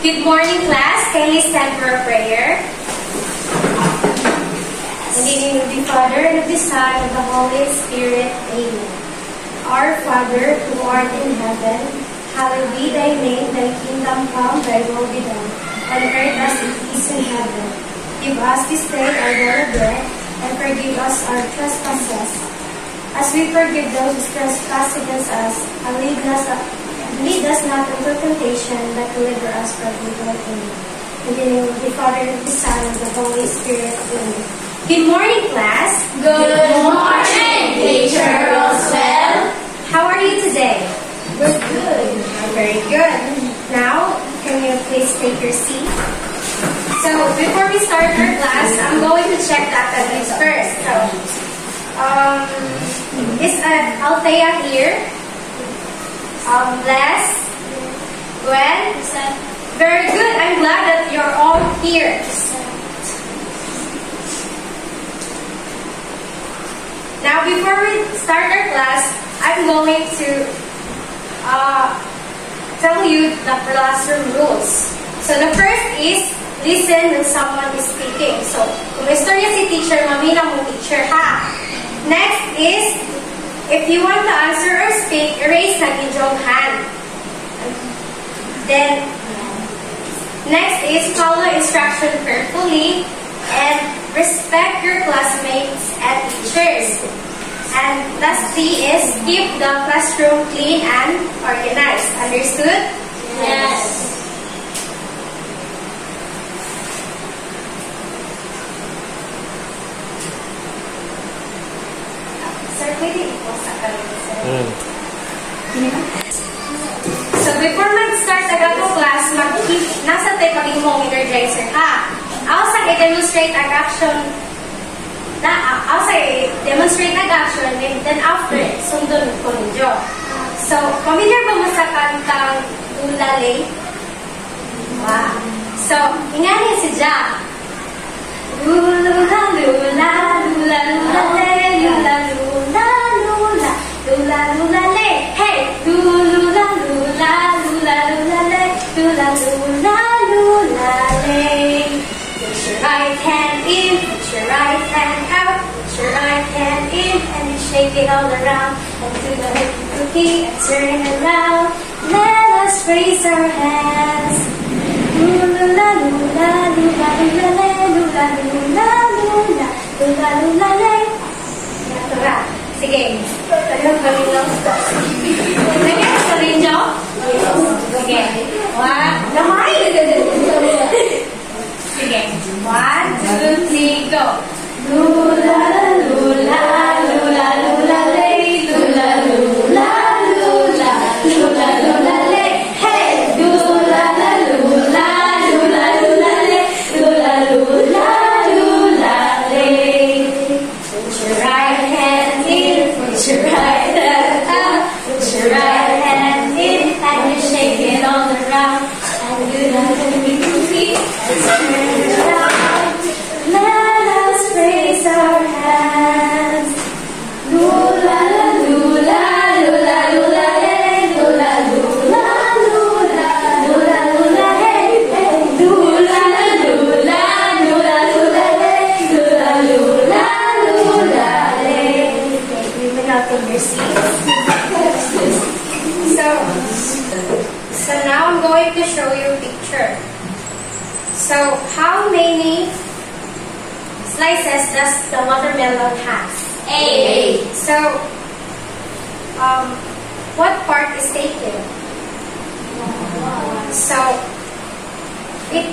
Good morning, class. Kindly stand for a prayer. In the name of the Father, and of the Son, and of the Holy Spirit. Amen. Our Father, who art in heaven, hallowed be thy name, thy kingdom come, thy will be done, on earth as it is in heaven. Give us this day our daily bread, and forgive us our trespasses, as we forgive those who trespass against us, and lead us not into temptation, but deliver us from evil. Amen. In the name of the Father, and of the Son, and of the Holy Spirit. Amen. Good morning, class. Good morning, Teacher Roswell. How are you today? We're good. Very good. Now, can you please take your seat? So, before we start our class, I'm going to check the academics first. So, is Althea here? Bless? Gwen? Very good. I'm glad that you're all here. Now, before we start our class, I'm going to tell you the classroom rules. So, the first is, listen when someone is speaking. So, kung istorya si teacher, mamina mo teacher, ha? Next is, if you want to answer or speak, raise na inyong hand. Then, next is follow instruction carefully and respect your classmates and teachers. And lastly is keep the classroom clean and organized. Understood? Yes. Sir, pwede ito sa kalito, sir. So, before mag-start ang atong class, nasa tayo paging mong energizer, ha? Ako sa i-demonstrate ang action, and then after, sundon ko ninyo. So, familiar ba mo sa kantang Lulale? Wow. So, ingani si Ja. Lula, lula, lula, lulale, lula, lula, lula, lula, lulale. Hey! Lula, lula, lula, lulale, lula, lula, lulale. Put your right hand in, put your right hand out, put your right hand in, and you shake it all around. And do the hooky cookie and turn it around. Let us raise our hands. Lula, lula, lula, lula, lula, lula, lula, lula, lula, lula. Ito ba? Sige. Tagal pa rin lang. Sige, sabihin nyo? Sige. One. Damay! Sige. 1, 2, 3, go. Lula, lula, lula, lula, lay. Lula, lula, lula, lula, lula, lay. Hey! Lula, lula, lula, lula, lay. Lula, lula, lula, lay. Put your right hand in, put your right hand out, put your right hand in, and you shake it all around. And do the hooky-cookie and turn it around. Let us raise our hands. Lula, lula, lula, lula, hey. Lula, lula, lula, lula, lula, hey. Lula, lula, lula, lula, hey. Lula, lula, lula, hey. Moving out of your seats. So now I'm going to show you a picture. So how many slices does the watermelon have? 8. So what part is taken? So it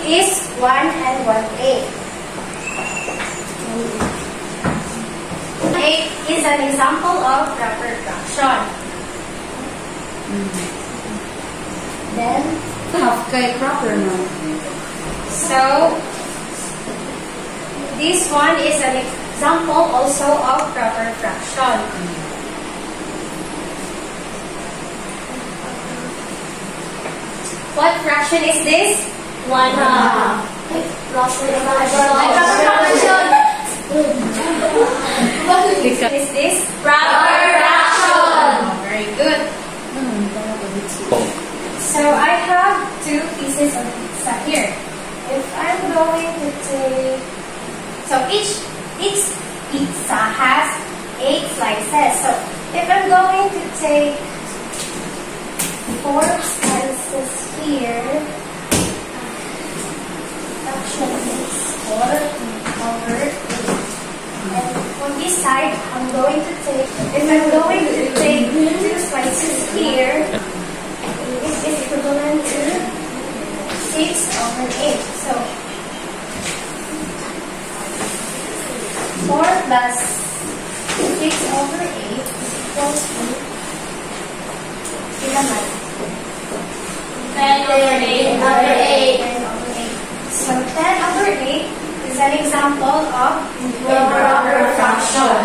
is 1 and 1/8. 8 is an example of proper fraction. Then Half kay proper no. So this one is an example also of proper fraction. What fraction is this? 1/2. Is this? Proper fraction. Very good. So I have two slices. So if I'm going to take 4 slices here, fraction is 4 over 8. And on this side, I'm going to take, if I'm going to take 2 slices here, this is equivalent to 6 over 8. So 4 plus 6 over 8 is equal to 10 over 8 over 8. 10 over 8. So 10 over 8 is an example of Improper fraction.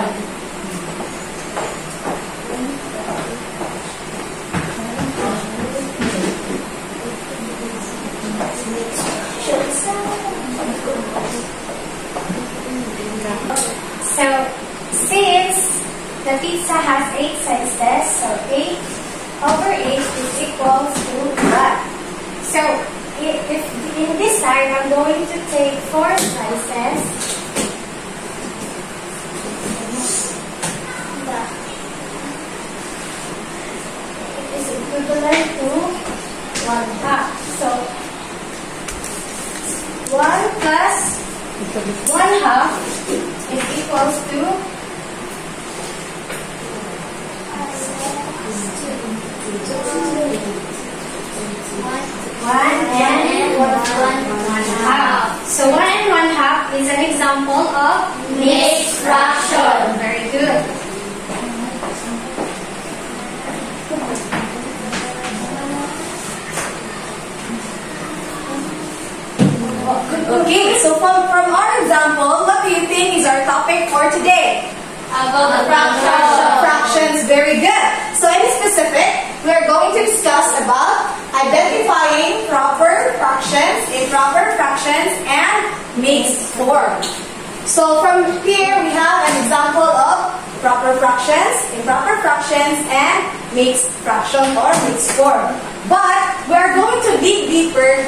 So since the pizza has 8 slices, so 8 over 8 is equals to what? So if in this side I'm going to take 4 slices, it is equivalent to 1/2. So 1 plus 1/2 is equals to 1 and 1/2. So 1 and 1/2 is an example of Mixed fraction. Very good. Okay, so from our example, what do you think is our topic for today? About the fraction. Fractions, very good. So in specific, we are going to discuss about identifying proper fractions, improper fractions, and mixed form. So from here, we have an example of proper fractions, improper fractions, and mixed fraction or mixed form. But we are going to dig deeper.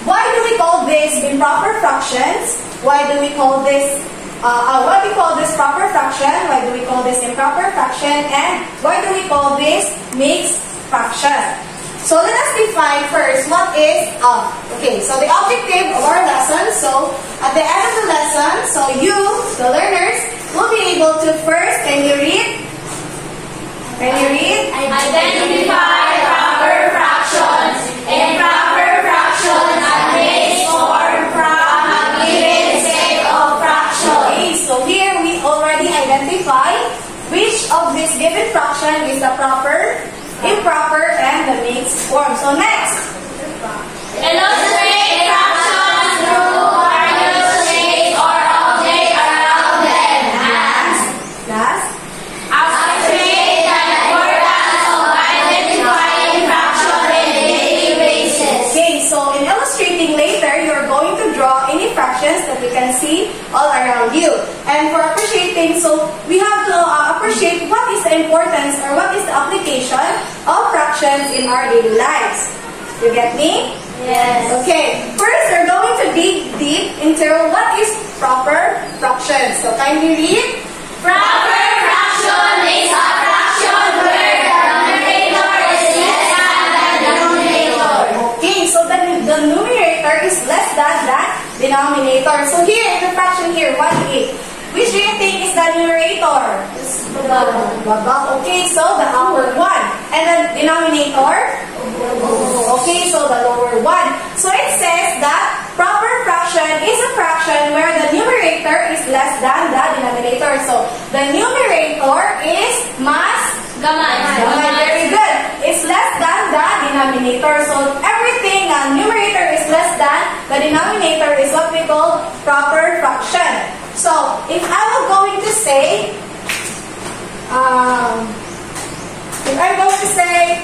Why do we call this improper fractions? Why do we call this what we call this proper fraction? Why do we call this improper fraction? And why do we call this mixed fraction? So let us define first what is okay, so the objective of our lesson. So at the end of the lesson, so you, the learners, will be able to first, can you read? Can you read? Identify proper fractions. Improper fractions and mixed form from a given set of fractions. Okay, so here we already identify which of this given fraction is the proper, improper, and the mixed form. So next, Illustrate fractions through various shapes or objects around them. And last. illustrate the importance of identifying fractions on a daily basis. Okay, so in illustrating later, you're going to draw any fractions that you can see all around you. And for appreciating, so we have to appreciate what is the importance or what is the application of fractions in our daily lives. You get me? Yes. Okay, first we're going to dig deep into what is proper fractions. So kindly read. Proper fraction is a fraction where the numerator is less than the denominator. Okay, so the numerator is less than the denominator. So here, in the fraction here, 1/8. Which do you think is the numerator? Okay, so the upper one. And the denominator? Okay, so the lower one. So it says that proper fraction is a fraction where the numerator is less than the denominator. So the numerator is Gamay. very good. It's less than the denominator. So everything numerator is less than the denominator is what we call proper fraction. So if I were going to say, if I'm going to say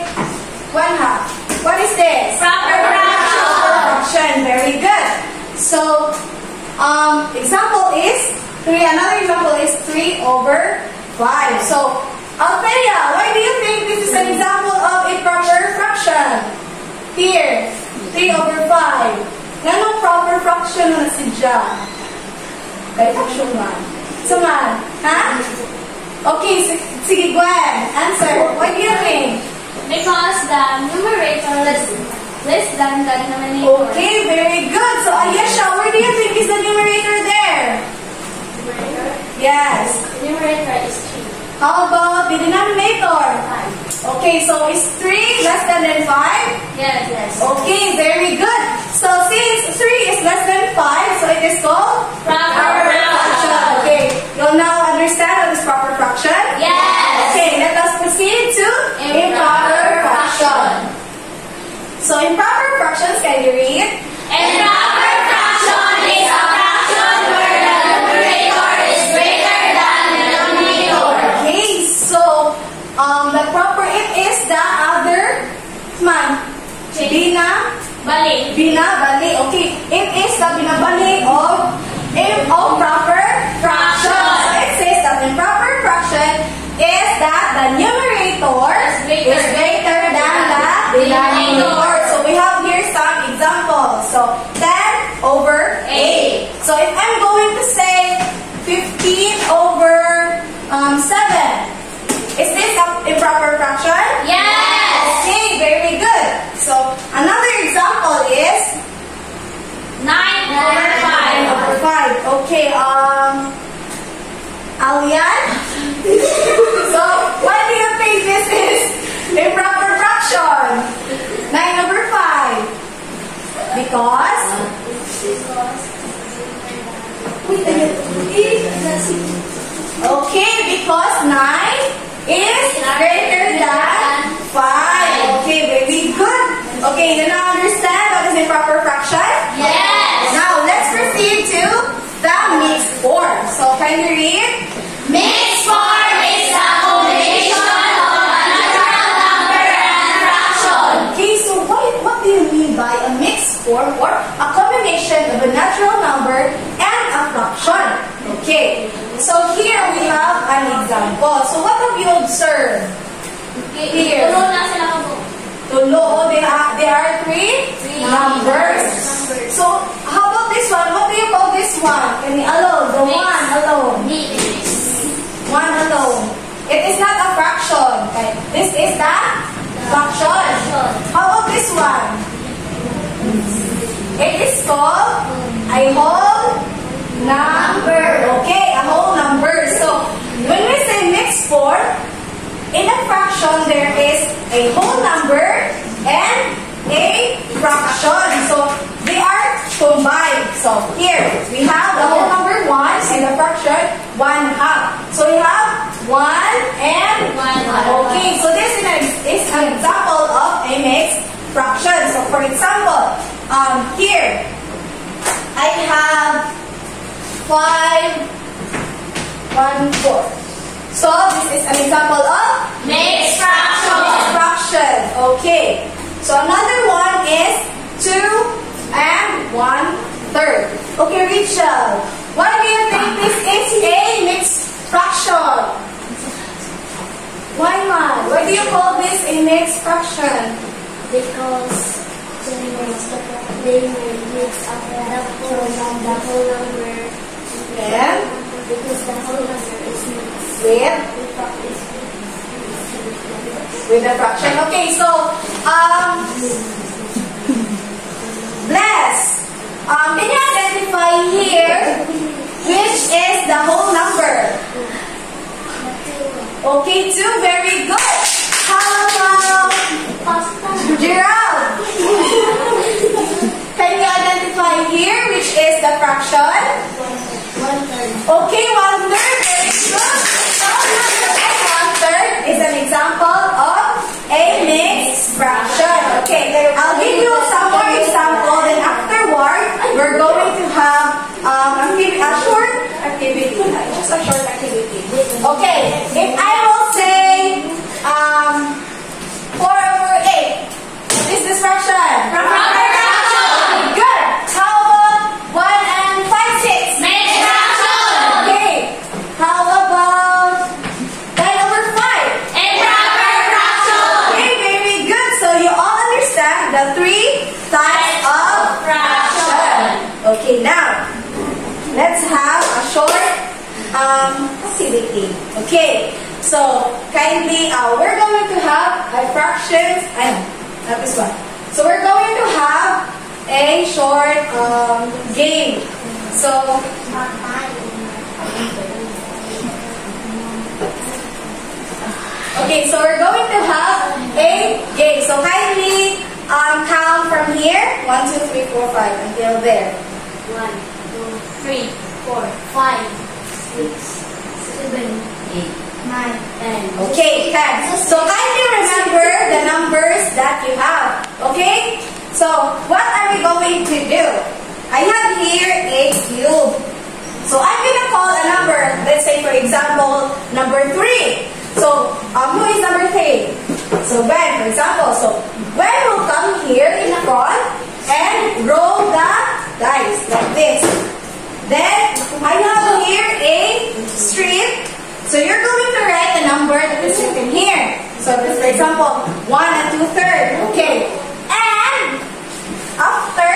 1/2, what is this? Proper fraction. Proper fraction. Very good. So example is 3. Another example is 3/5. So Althea, why do you think this is an example of improper fraction? Here, 3/5. Ganong proper fraction na si Ja? Kay fraction man. So man, ha? Okay, so Sige, Gwen. Answer. What do you think? Because the numerator is less than the denominator. Okay, very good. So, Ayesha, where do you think is the numerator there? Yes. The numerator is 3. How about the denominator? 5. Okay, so is 3 less than 5? Yes, yes. Okay, very good. So, since 3 is less than 5, so it is called Proper fraction. Okay, you'll now understand what is proper fraction? Yes. Okay, let us proceed to Improper fraction. So, improper fractions, can you read? Improper fraction is a fraction where the numerator is greater than the denominator. Okay, so, the proper, it is the other, Balik. binabali. Okay, it is the binabali of proper fraction. So, it says that improper fraction is that the numerator is greater than the denominator. So, we have here some examples. So, 10 over 8. So, if I'm going to say 15 over 7, is this an improper fraction? Yes. Okay, very good. So, another example is 9 over 5. over 5. Okay, Alian? So, what do you think this is? Improper fraction. 9 over 5. Because? Okay, because 9 is greater than 5. Okay, very good. Okay, you now understand what is improper fraction? Yes. Now, let's proceed to the mixed form. So, can you read? Mixed form is the combination of a natural number and fraction. Okay, so what do you mean by a mixed form or a combination of a natural number and a fraction? Okay, so here we have an example. So, what have you observed? Here. Tulo na sila ko. Tulo, they are three numbers. So, how about this one? What do you call this one? Can you alone? The Mixed. one alone. One alone. It is not a fraction. Okay? This is the fraction. How about this one? It is called a whole number. Okay, a whole number. So, when we say mixed form, in a fraction, there is a whole number and a fraction. So, they are combined. So, here, we have the whole number 1 and the fraction 1/2. So, we have 1 and 1/2. Okay, so this is an example of a mixed fraction. So, for example, here, I have 5, 1/4. So, this is an example of Mixed fraction. mixed fraction. Okay. So, another one is 2 and 1/3. Okay, Rachel, what do you think this is a mixed fraction? Why not? Why do you call this a mixed fraction? Because they mix up the whole number. Yeah. Because the whole number is mixed. With the fraction. Okay, so, Bless, can you identify here which is the whole number? Okay, 2, very good. How about Gerald? Can you identify here which is the fraction? 1/3. Okay, 1/3, very good. So, 1/3 is an example of a mixed fraction. Okay, I'll give you some more examples, and afterward, we're going to have a short activity. Just a short activity. Okay, if I will say 4 over 8, what is this fraction? Proper fraction. Good. How about 1 and 5/6? Mixed fraction. Okay. kindly, we're going to have a fractions, not this one. So we're going to have a short game. So, okay, so we're going to have a game. So kindly count from here, 1, 2, 3, 4, 5 until there. 1, 2, 3, 4, 5, 6, 7, 8, 9, 10. Okay, 10. So kindly remember the numbers that you have. Okay? So what are we going to do? I have here a cube. So I'm gonna call a number. Let's say for example, number 3. So who is number 3? So Ben, for example. So Ben will come here in front and roll the dice like this. Then I have here a strip. So you're going to write the number that is written here. So for example, 1 2/3. Okay. And after,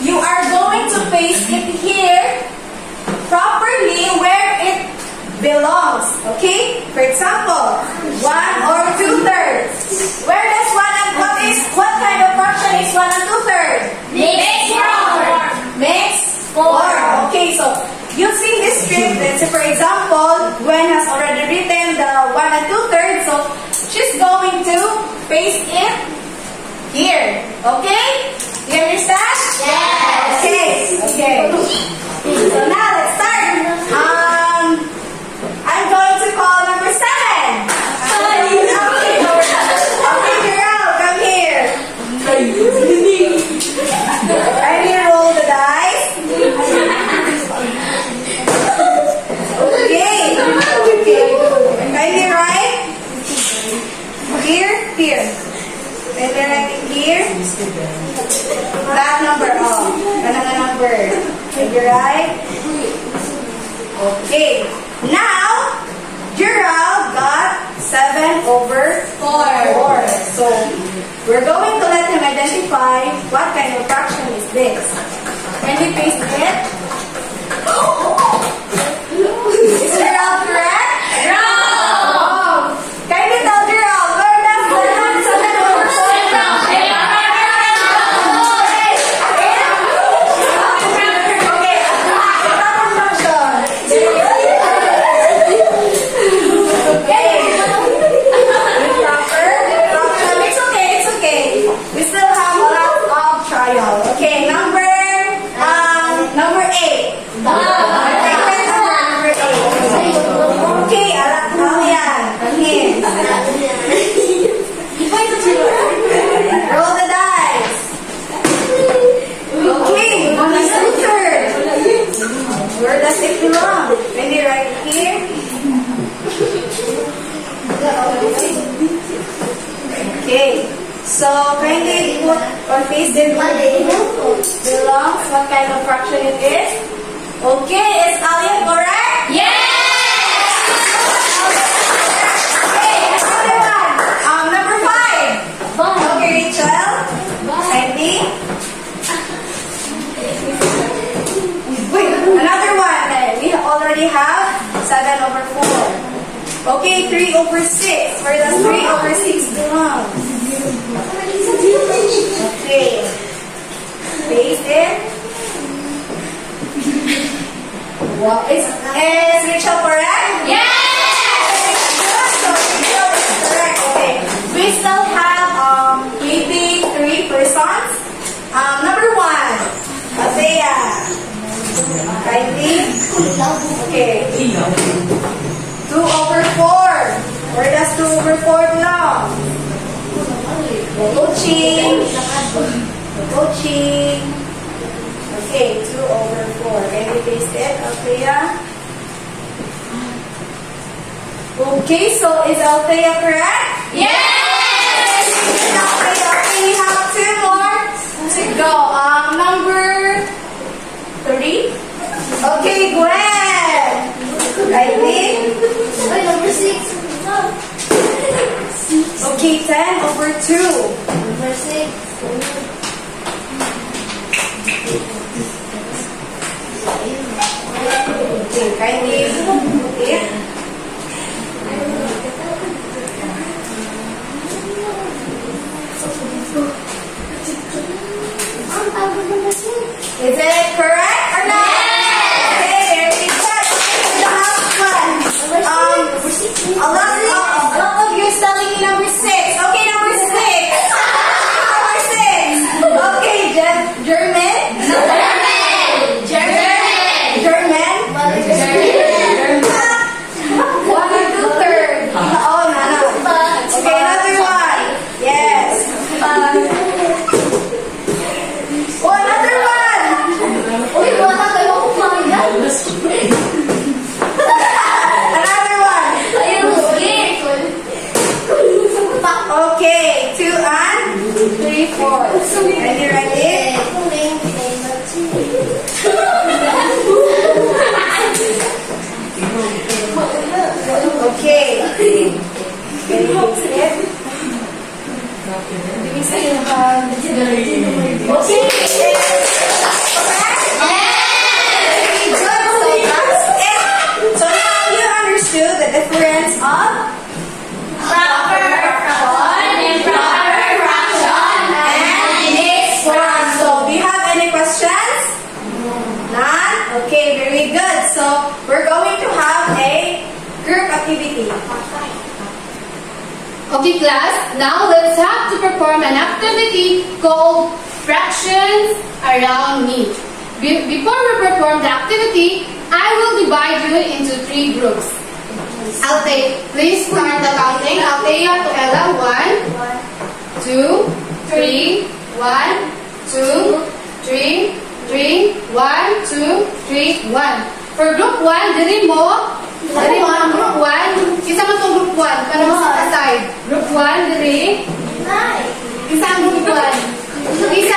you are going to paste it here properly where it belongs. Okay? For example, 1 or 2/3. Where does 1 and what kind of fraction is 1 and 2/3? Mixed form. Mixed form. Okay, so using this script, let's say for example, Gwen has already written the 1 and 2/3, so she's going to paste it here. Okay? You understand? Yes. Okay. So now let's start. I'm going to call number 7. Okay, girl, come here. I will roll the dice. Okay. Kindly write here. Kindly write it here. That number. Another number. Kindly write. Okay. Now, Gerald got 7/4. So, we're going to let him identify what kind of fraction is this. Can we paste it? Is Gerald correct? Wrong! Kindly tell Gerald, where does the 7/4 come from? We still have a lot of trial. Okay, number 8. Number 8. Okay, Alian, come here. Roll the dice. Okay, 1 is 2/3. Where does it belong? Maybe right here. Okay. So, kindly put or paste it where it belongs, what kind of fraction it is. Okay, is Alian correct? Yes! Okay, another one. Number 5. Okay, Rachel. Kindly. Wait, another one. We already have 7/4. Okay, 3/6. Where does 3/6 belong? Okay. Paste it. Well, is Rachel correct? Yes! So Rachel is correct. Okay. We still have maybe 3 persons. Number 1, Athea. Kindly. Okay. 2/4. Where does 2/4 belong? Coaching. Okay, 2/4. Can we paste it, Althea? Okay, so is Althea correct? Yes! Althea, okay, we have 2 more to go. Number 3. Okay, Gwen. I think. Number 6. Okay, 10/2. Number 6. Okay, kindly. Okay. Okay, 2 and 3 fourths. Ready, ready? Okay. So now you understood the difference of Proper fraction and proper fraction and mixed fraction. So do you have any questions? None? Okay, very good. So we're going to have a group activity. Okay, class, now let's have to perform an activity called fractions around me. Before we perform the activity, I will divide you into 3 groups. Please start the counting. Althea to Ella, 1, 2, 3, 1, 2, 3, 3, 1, 2, 3, 1. For group 1, diri mo ang group 1. Isa mo itong group 1. Para mo sa aside. Group 1, diri. Isa ang group 1. Isa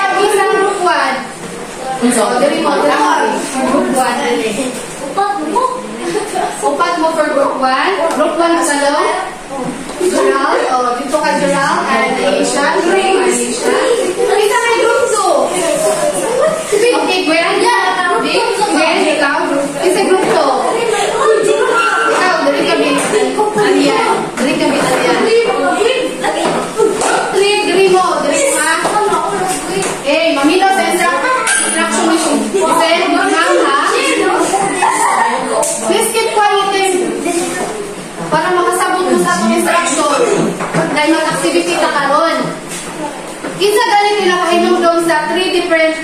group 1. So, diri mo. For group 1, diri. Upat mo for group 1. Group 1 kasalo. Jural. Dito ka Jural. And Aisha. Aisha. Isa may group 2. Okay, Gwen. Gwen, ikaw. Isa group 2. Ikaw, dari kami. Alian. Dari kami, Alian. Dari mo. Mamilo sa instruction mission. Send, ma'am, ha? Please keep quiet para makasabot mo sa atong instruction. Dahil mag-activity ka karon. Kinsa galing nila kahinungdong sa 3 different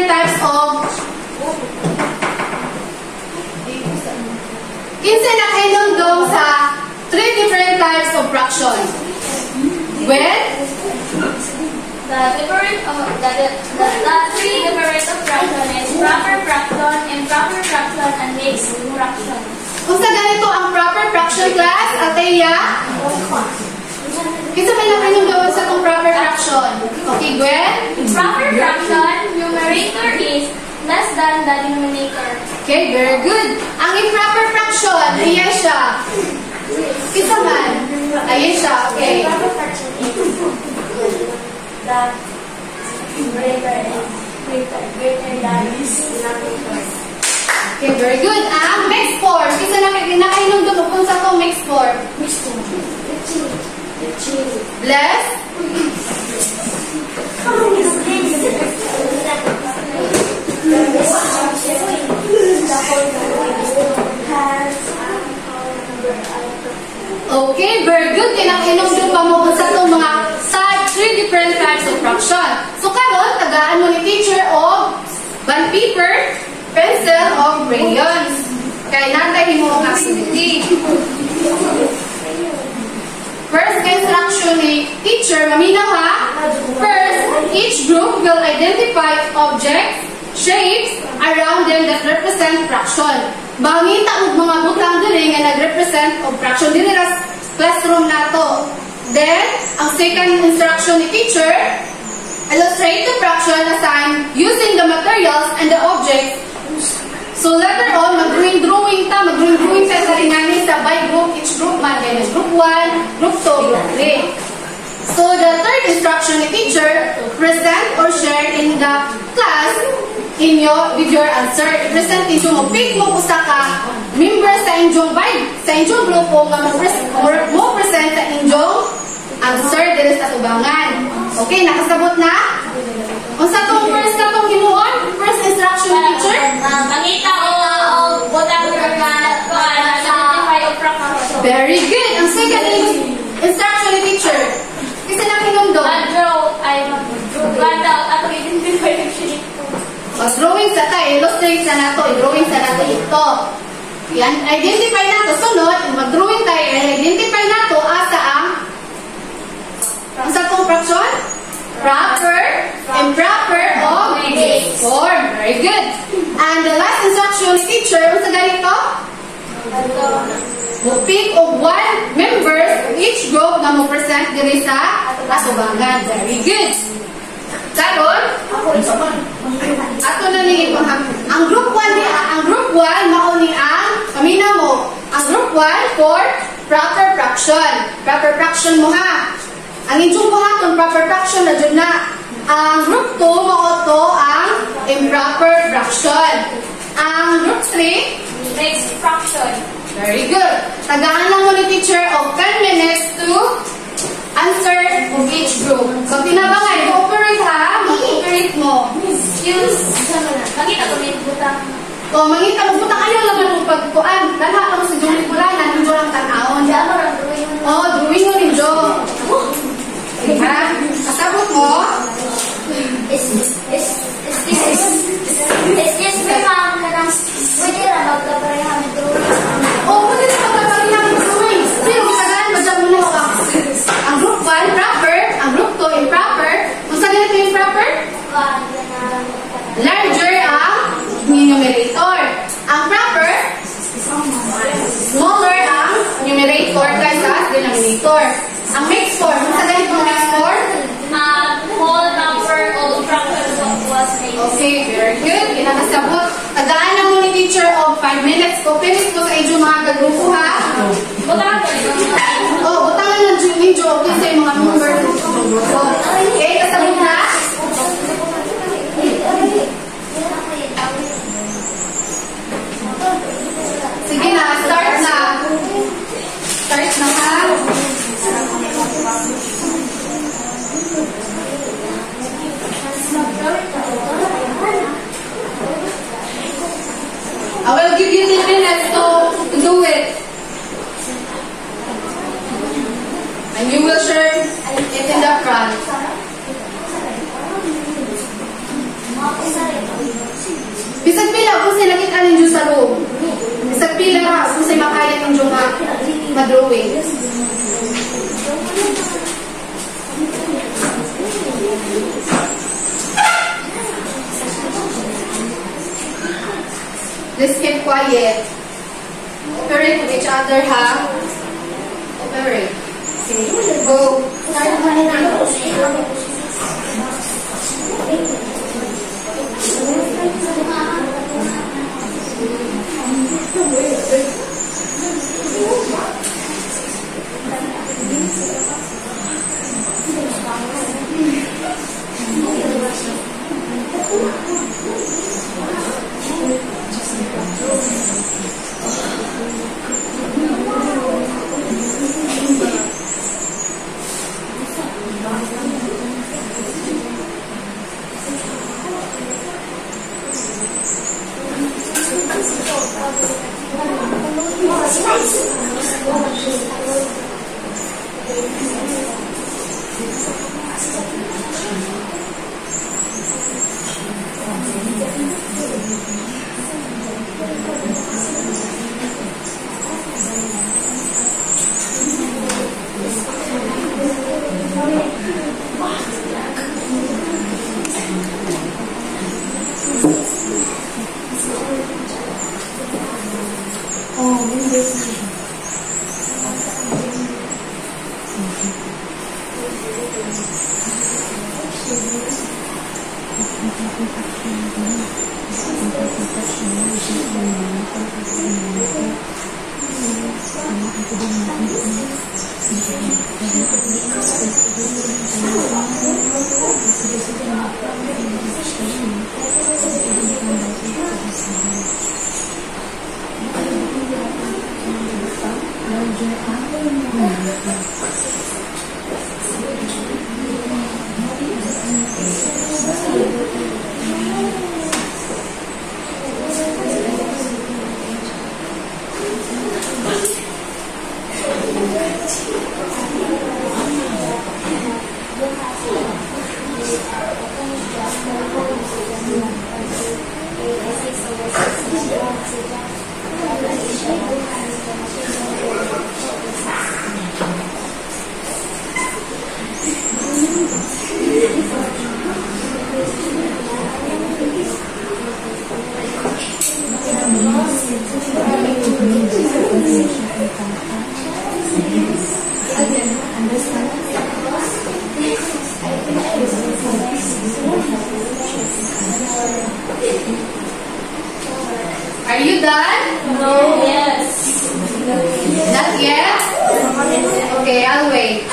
types of kinsa na kahinungdong sa 3 different types of fraction. When The 3 different of fraction is proper fraction, improper fraction, and mixed fraction. Kung sa ganito ang proper fraction class, Althea, kinsa may nakinungdong sa itong proper fraction? Okay, Gwen? Proper fraction, numerator is less than the denominator. Okay, very good. Ang improper fraction, ayan siya. Kinsa man? Ayan siya, okay. Proper fraction is the greater than denominator. Okay, very good. Ang mixed form, kinsa nakahinungdong mo kung sa itong mixed form? Bless? Okay, very good. Kinakahinungdong pa mo kung sa itong mga 3 different types of fraction. So, karon tagaan mo ni teacher of bond paper, pencil, o crayons. Kaya nantayin mo ang activity. First instruction ni teacher, maminaw ha? First, each group will identify objects, shapes, around them that represent fraction. Bangita og mga butang diri nga nag-represent og fraction diri ra classroom nato. Then, ang second instruction ni teacher, illustrate the fraction assigned using the materials and the objects. So later on, mag-drawing ta sa ringani sa by group, each group man. Kaya group 1, group 2, group 3. So the third instruction ni teacher, present or share in the class with your answer. Present ninyo mo, pick mo usa ka member sa inyong grupo nga mo present sa inyong answer diri sa tubangan. Okay, nakasabot na? Unsa tong first na tong himuon? First instruction ni teacher? Mangita o butang identify of fraction. Very good. Ang second instruction ni teacher. Kasi nakinungdong. Draw ay ato identify yung shape. Drawing sa tayo, illustrate sa nato, i-drawing sa nato ito. Yan, identify nato. Sunod, mag-drawing tayo, identify nato asa ang sa itong fraction? Proper, improper, o mixed form. Very good. And the last instruction ni teacher, sa ganito? Pick of one members nga mo present diri sa asubangan. Very good. Karon, ato na ni ang group 1 mao ni ang kamina mo. Ang group 1 for proper fraction. Proper fraction mo ha. Ang inyong buhaton proper fraction na jud na. Ang group 2 mao to ang improper fraction. Ang group 3 Mixed fraction. very good. Tagaan lang mo ni teacher of 10 minutes to answer of each group. So, tinabangan, cooperate ha. Mag-cooperate mo. Excuse. Makita ko may butang. O, mangita mo, butang ayaw lang mo pagkuan. Dala ka mo sa Julie Pulanan, hindi lang tanawon. O, drawing mo ni Jo. Ha? Kasabot mo? Is this me, ma'am? Kanang pwede na magkaparehan ng drawing. O, pwede na pagkakalihan ng drawing. Pero, kasagaan, madyan mo na ka. Ang group 1, proper. Ang group 2, improper. Kung saan ganito improper? Larger ang numerator. Ang proper, smaller ang numerator kaysa denominator. Ang mixed form, kung saan ganito ang mixed form? Whole number of fractions of was made. Okay, very good. Kinakasabot. Tagaan lang mo ni teacher of 5 minutes. Cooperate mo sa inyo mga kagrupo ha. Butang ko. O, butangan lang dyan ninyo. Okay, sa mga number. Okay, kasabot na? Sige na, start na. Start na ha. I will give you 10 minutes to do it. And you will share it in the front. Bisag pila kung sila kita ninyo sa room. Bisag pila ra kung sila makaya ninyo ma-drawing. Let's keep quiet. Cooperate with each other, ha? Cooperate. Go. Are you done? No. Yes. Not yet? Okay, I'll wait.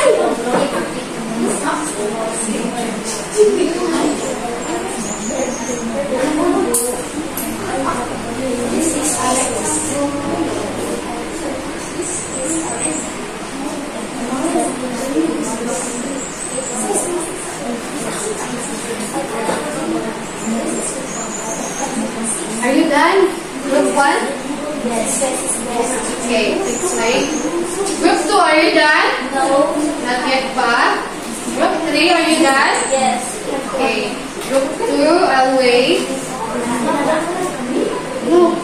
Are you done? Group 1? Yes. Okay, let's wait. Group 2, are you done? No. Not yet pa. Group 3, are you done? Yes. Okay. Group 2, I'll wait. No.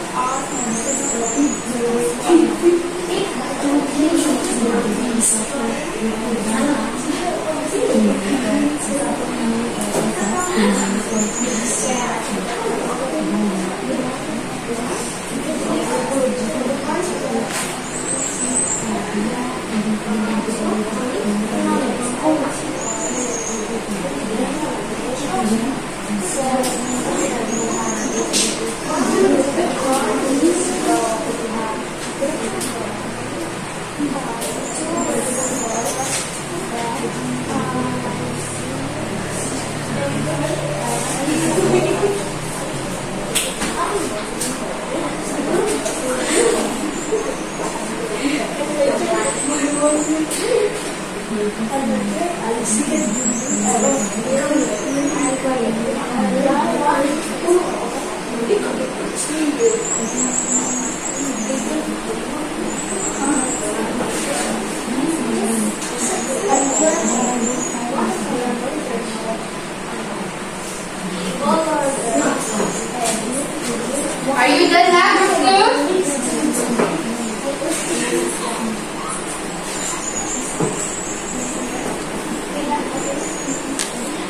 Are you done now, Group 2?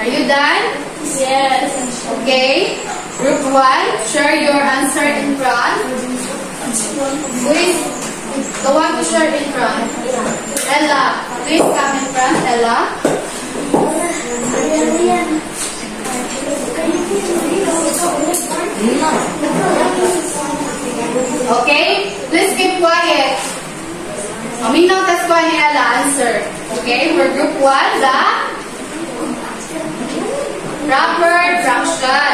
Are you done? Yes. Okay. Group 1, share your answer in front. Who is the one to share in front? Ella. Please come in front, Ella. Okay? Please keep quiet. Aminaw tas ko ni Ella answer. Okay? For group 1, the proper fraction.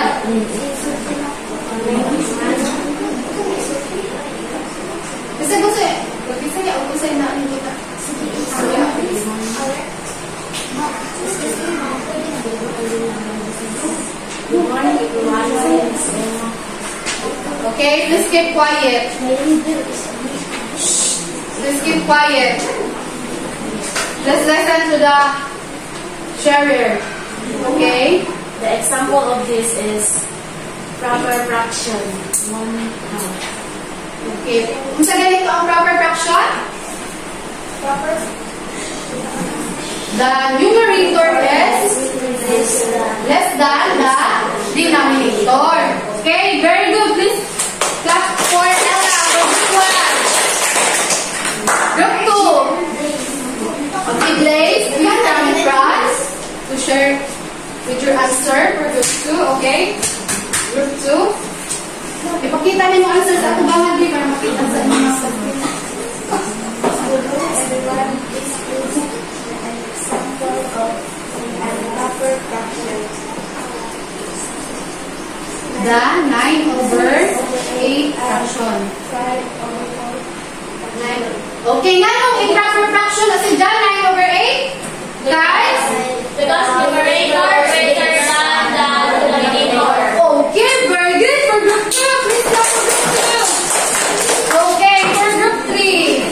Bisa gusto eh. Bisa niya ako sa ina ni kita. Okay, please keep quiet. Please keep quiet. Let's listen to the sharer. Okay? The example of this is proper fraction. 1/2. Okay. Kung sa ganito ang proper fraction? The numerator is less than the denominator. Okay, very good. Please clap for Ella. Group 2. Okay, Blaze, please come in front to share with your answer for group 2. Okay? Group 2. Ipakita niyo yung answer sa tubangan din para makita sa inyo. Everyone, this is an example of a proper fraction. The 9/8 fraction. 5/4. 9. Okay, nga nung improper fraction na si John, 9/8? Guys? Because numerator greater than the denominator. Okay, very good. For group 2, please clap for group 2. Okay, for group 3.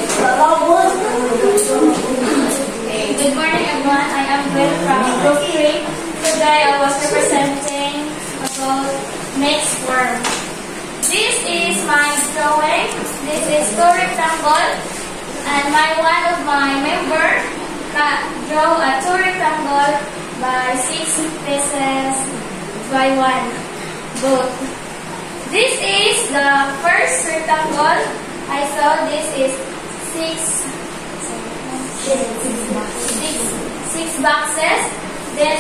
Okay, good morning everyone. I am Gwen from Group 3. Today I was representing about mixed form. This is my drawing. This is 2 rectangle, and one of my member draw a 2 rectangle by 6 pieces by 1 both. This is the first rectangle. I saw this is 6. This boxes. Then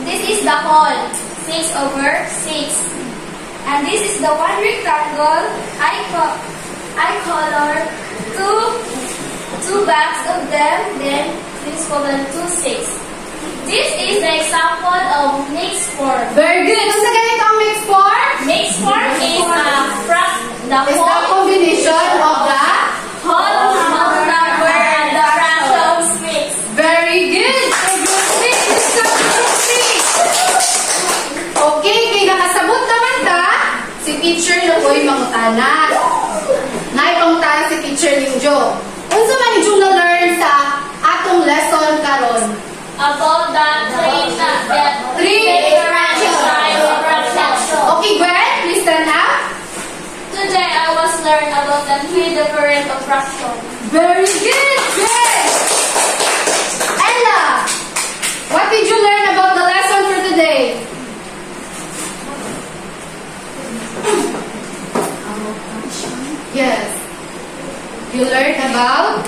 this is the whole 6/6. And this is the one rectangle. I color two bags of them. Then this color 2/6. This is the example of mixed form. Very good. Kung sa ganito ang mixed form, Mixed form is the is the whole combination of the whole number and the fractions mixed. very good. So, group 6. Let's go to group 6. Okay, kaya nakasabot naman ta, si teacher na ko'y mangutana. Naipangutana si teacher ninyo. Unsa man ninyong na-learn sa atong lesson karon? About the three different types of fractions. Okay, Gwen, please stand up. Today I was learned about the 3 different fractions. Very good, Gwen. Ella, what did you learn about the lesson for today? Yes. You learned about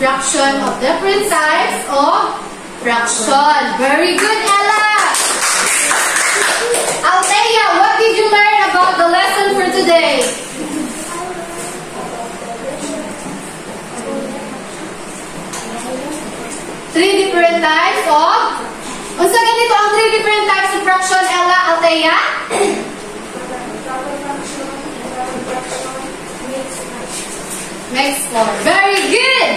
fraction of different types of fraction. Very good, Ella. Althea, what did you learn about the lesson for today? Three different types of... Unsa ganito ang 3 different types of fraction, Ella, Althea? Mixed form. Very good!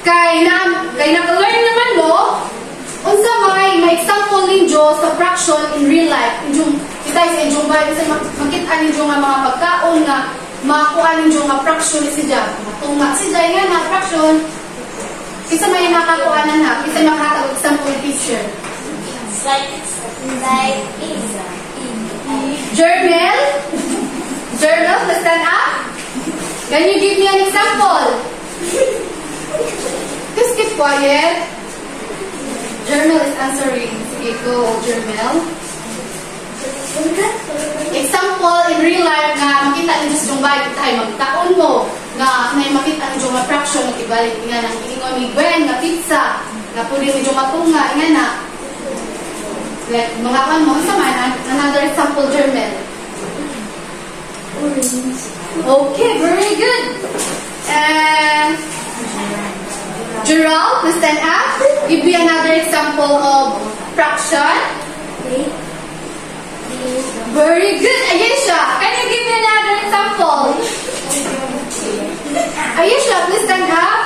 Kay naka-learn naman mo, unsa may example ninyo sa fraction in real life. Kita sa inyong ba, kasi makita ninyo nga mga pagkaon nga makakuha ninyo nga fraction siya. Matunga siya nga na fraction. Kisa may nakakuha na na, kisa makatag example teacher. Like Journal, let's stand up. Can you give me an example? Just keep quiet. Journal is answering. Sige, go, Journal. Example in real life nga makita ninyo sa jungay, tayo magtaon mo nga may makita ninyo nga fraction nga ibalik nga nang ingon ni Gwen nga pizza nga pwede ninyo matunga nga na. Like, mga kan mo, isa man, another example, Journal. Okay, very good. And Gerald, please stand up. Give me another example of fraction. Very good. Ayesha, can you give me another example? Ayesha, please stand up.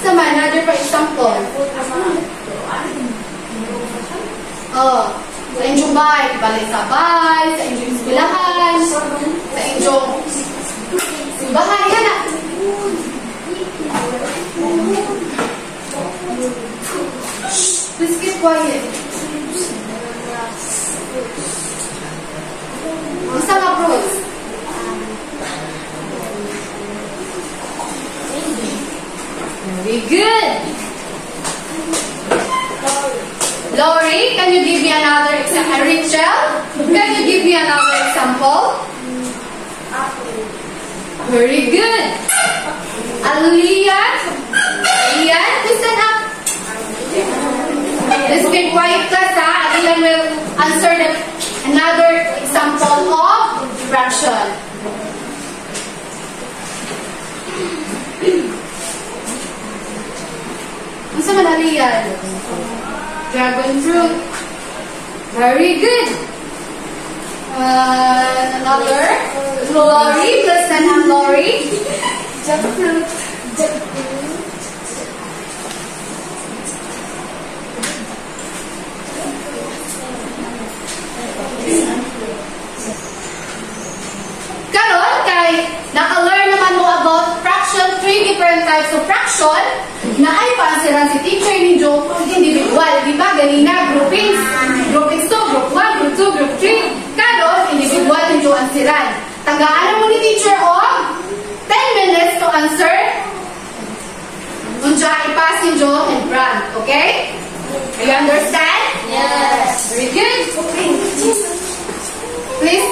Sama, another example. Oh. Sa inyong bahay, balay-sabay, sa inyong eskwelahan, sa inyong simbahan, yan na. Shh, please keep quiet. Isa nga, Bruce. Very good. Lori, can you give me another example? Rachel, can you give me another example? Very good. Alian, please stand up. Let's be quiet, class. Alian will answer another example of fraction. Ano man, Alian? Dragon fruit. Very good. Another. Lori, please stand up, Lori. Jackfruit. Karon kay naka-learn naman mo about fraction, 3 different types of fraction na ay paansiran si teacher ninyo individual, di ba? Ganina, groupings. Groupings 2, group 1, group 2, group 3. Karon, individual ninyo ansiran. Tagaan mo ni teacher o 10 minutes to answer. Unja, ipass ninyo and run. Okay? Do you understand? yes. Very good. Please,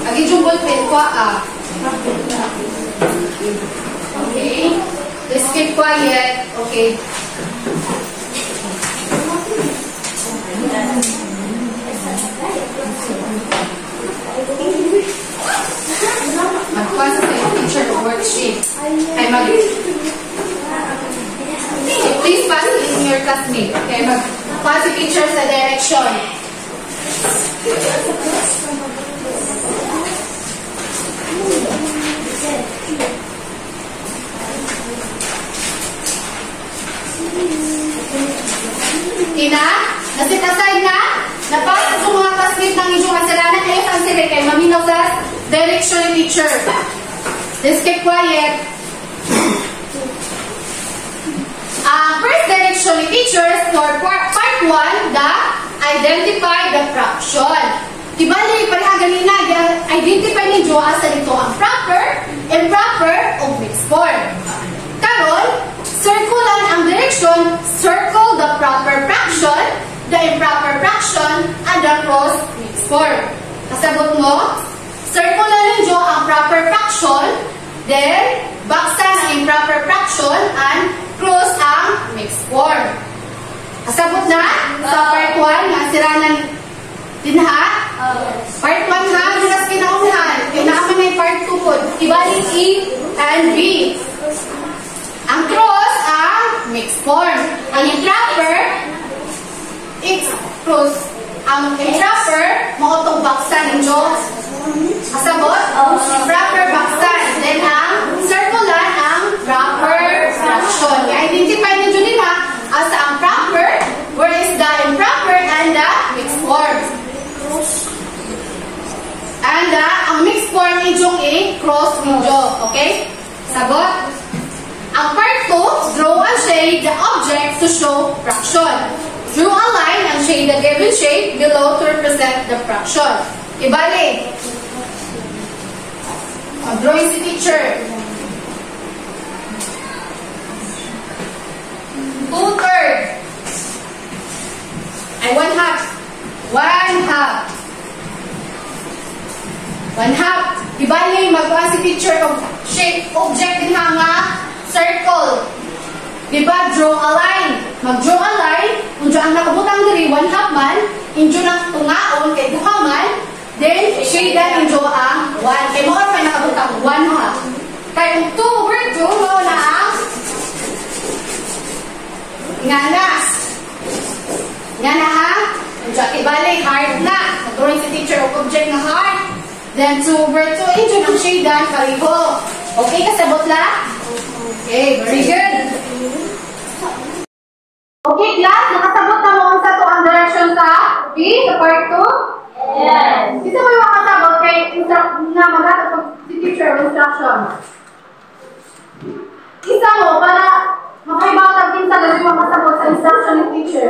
agi yung ballpen ko quiet. Okay. Magpasa sa yung teacher o worksheet. Ay please pass it in your classmate. Okay, magpasa si teacher sa direction. Ina, nasit aside na, napasa sa mga classmate ng inyong kasalanan, kayo saan sila kayo maminaw sa direction ni teacher. Let's keep quiet. First direction ni teacher for part 1, the identify the fraction. Ibalik, pareha ganina, identify ni Joa sa dito ang proper, improper, o mixed form. Karon, circulan ang direction, circle the proper fraction, the improper fraction, and the cross mixed form. Kasabot mo, circulan ni Joa ang proper fraction, then, baksan ang improper fraction, and cross ang mixed form. Kasabot na, sa part 1, nga siranan dinha. Part 1 ha, dinas kinaunahan. Kailangan na yung part 2 po. Ibalik E and B. Ang cross, ang mixed form. Ang improper, X cross. Ang improper, maotong baksan ng Diyos. Kasabot, improper baksan. Then ang circular, ang proper fraction. I-identify na dyan din ha, as ang proper, where is the improper and the mixed form. And ang mixed form idyong cross medyo. Okay? Sabot? Ang part 2, draw and shade the object to show fraction. Draw a line and shade the given shape below to represent the fraction. Ibalik. Drawing si teacher. 2/3. Ay, 1/2. 1/2. 1/2. Ibalik, magawa si teacher of shape object din nga circle. Diba, draw a line. Mag-draw a line, kung dyan ang nakabutang diri, 1/2 man, injo na tungaon, kay duha man, then, shade na injo ang 1. Kay mo pa nakabutang 1/2. Kay kung 2/2, mo na ang nga na ha? Injo, ibalik, hard na. Nag-drawing si teacher of object na hard. Then, 2/2, injo ng shade na, kariho. Okay, kasabot la? Okay, very good. Okay, class, nakasabot na mo sa to ang direction sa B, sa part 2? Yes. Isa mo yung makasabot kay na mag-atapag si teacher of instruction. Isa mo, para makaibatag din sa gabi makasabot sa instruction ng teacher.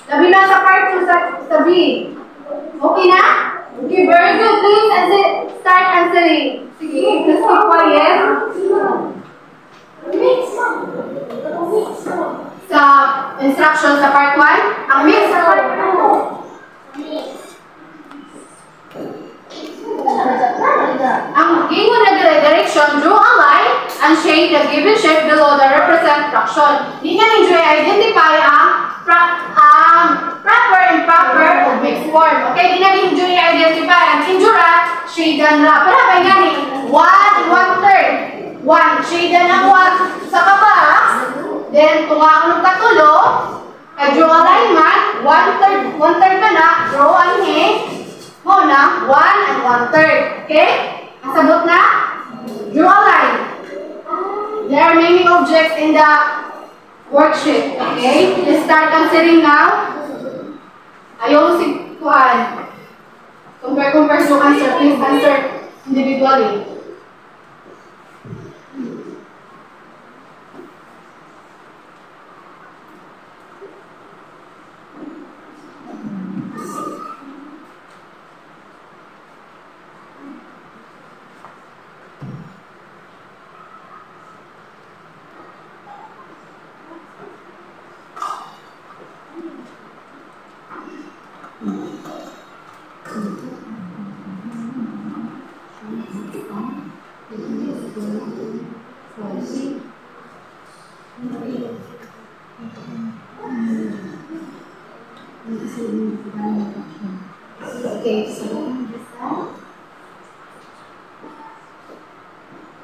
Labi na sa part 2 sa B. Okay na? Okay, very good. Please start answering. Sige, please keep quiet. Sa instruction sa part 1, ang mix sa part 2. Ang given na direction, draw a line and shade the given shape below the represent fraction. Di nga ninyo identify ang proper and improper of mixed form. Okay, di na ninyo identify ang injura, shade na. Pero ba nga ni 1/3. 1, shade na 1 sa kabas. Then, tungaan ng katulo, draw a line man, 1/3 ka na, draw a line, mo na, 1 and 1/3. Okay? Nasabot na? Draw a line. There are many objects in the worksheet. Okay? Let's start answering now. Ayaw si Kuhan. Compare to answer. Please answer individually. Okay, so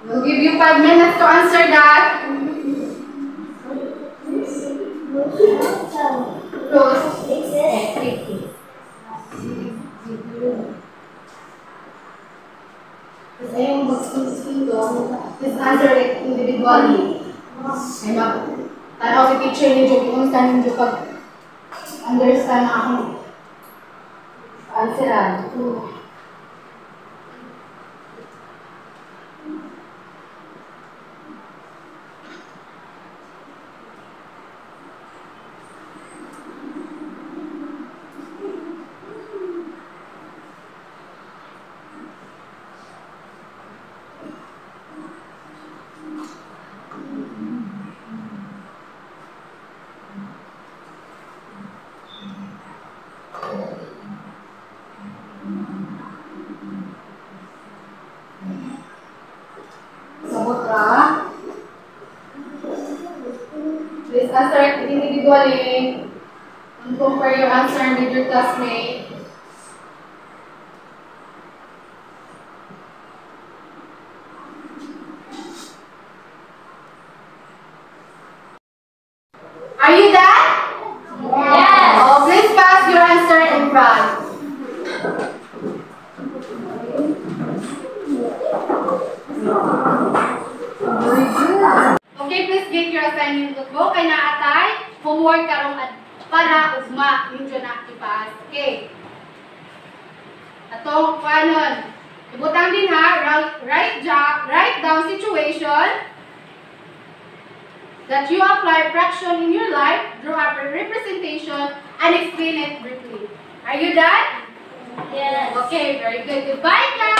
we'll give you 5 minutes to answer that. Close. Kasi yung mag-spin doon, just answer it individually. Ay tanaw si teacher ni Joe, kung saan yung pag-understand na akong answeran. Sabot ka. Please answer it individually and compare your answer with your classmate. Are you done? Yes. Oh, please pass your answer in front. Okay, please get your assignment notebook kay naatay homework karong para ugma ninyo na ipaas. Okay. Atong panon. Ibutang din ha, write down situation that you apply fraction in your life, draw a representation, and explain it briefly. Are you done? Yes. Okay, very good. Goodbye, class.